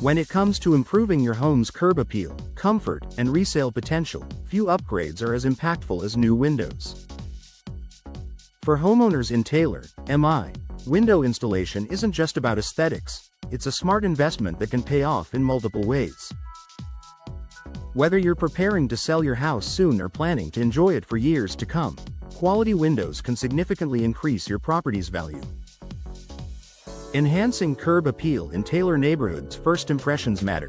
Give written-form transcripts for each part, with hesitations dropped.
When it comes to improving your home's curb appeal, comfort, and resale potential, few upgrades are as impactful as new windows. For homeowners in Taylor, MI, window installation isn't just about aesthetics, it's a smart investment that can pay off in multiple ways. Whether you're preparing to sell your house soon or planning to enjoy it for years to come, quality windows can significantly increase your property's value. Enhancing curb appeal in Taylor neighborhoods. First impressions matter.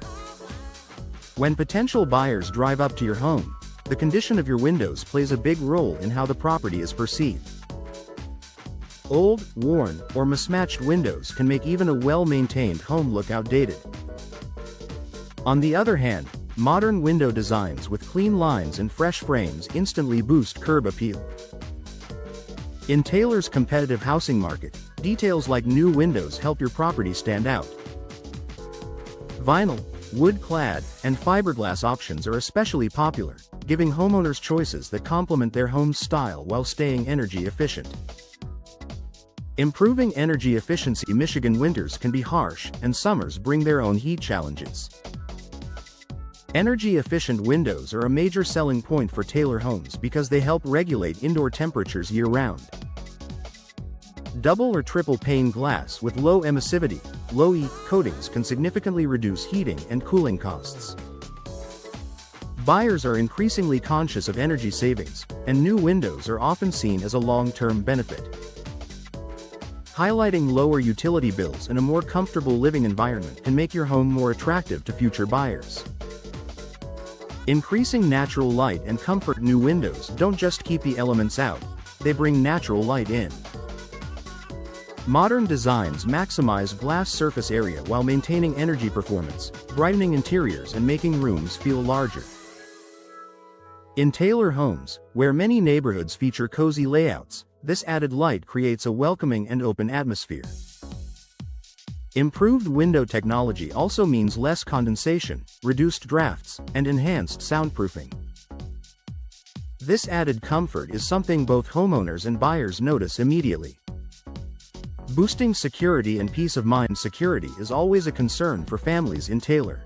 When potential buyers drive up to your home, the condition of your windows plays a big role in how the property is perceived. Old, worn, or mismatched windows can make even a well-maintained home look outdated. On the other hand, modern window designs with clean lines and fresh frames instantly boost curb appeal. In Taylor's competitive housing market, details like new windows help your property stand out. Vinyl, wood-clad, and fiberglass options are especially popular, giving homeowners choices that complement their home's style while staying energy efficient. Improving energy efficiency. Michigan winters can be harsh, and summers bring their own heat challenges. Energy-efficient windows are a major selling point for Taylor homes because they help regulate indoor temperatures year-round. Double or triple pane glass with low emissivity, low-E coatings can significantly reduce heating and cooling costs. Buyers are increasingly conscious of energy savings, and new windows are often seen as a long-term benefit. Highlighting lower utility bills and a more comfortable living environment can make your home more attractive to future buyers. Increasing natural light and comfort. New windows don't just keep the elements out, they bring natural light in. Modern designs maximize glass surface area while maintaining energy performance, brightening interiors and making rooms feel larger. In Taylor homes, where many neighborhoods feature cozy layouts, this added light creates a welcoming and open atmosphere. Improved window technology also means less condensation, reduced drafts, and enhanced soundproofing. This added comfort is something both homeowners and buyers notice immediately. Boosting security and peace of mind. Security is always a concern for families in Taylor.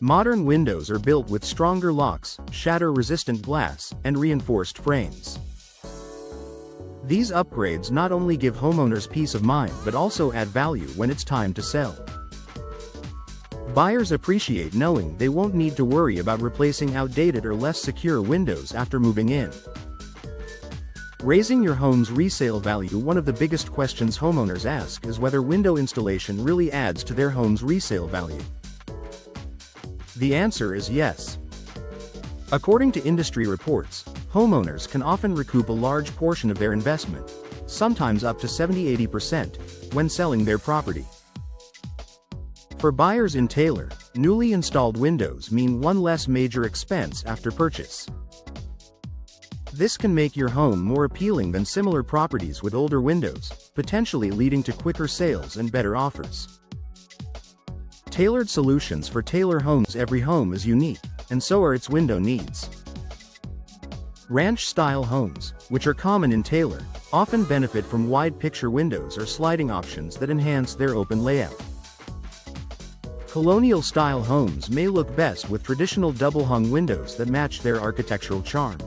Modern windows are built with stronger locks, shatter-resistant glass, and reinforced frames. These upgrades not only give homeowners peace of mind but also add value when it's time to sell. Buyers appreciate knowing they won't need to worry about replacing outdated or less secure windows after moving in. Raising your home's resale value. One of the biggest questions homeowners ask is whether window installation really adds to their home's resale value. The answer is yes. According to industry reports, homeowners can often recoup a large portion of their investment, sometimes up to 70–80%, when selling their property. For buyers in Taylor, newly installed windows mean one less major expense after purchase. This can make your home more appealing than similar properties with older windows, potentially leading to quicker sales and better offers. Tailored solutions for Taylor homes. Every home is unique, and so are its window needs. Ranch-style homes, which are common in Taylor, often benefit from wide-picture windows or sliding options that enhance their open layout. Colonial-style homes may look best with traditional double-hung windows that match their architectural charm.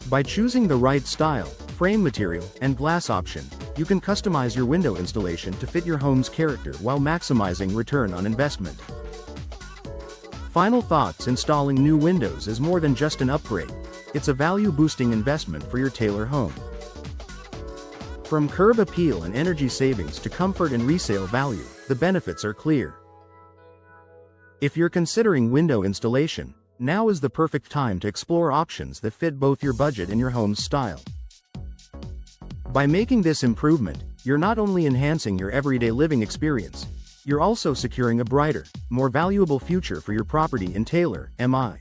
By choosing the right style, frame material, and glass option, you can customize your window installation to fit your home's character while maximizing return on investment. Final thoughts. Installing new windows is more than just an upgrade. It's a value-boosting investment for your Taylor home. From curb appeal and energy savings to comfort and resale value, the benefits are clear. If you're considering window installation, now is the perfect time to explore options that fit both your budget and your home's style. By making this improvement, you're not only enhancing your everyday living experience, you're also securing a brighter, more valuable future for your property in Taylor, MI.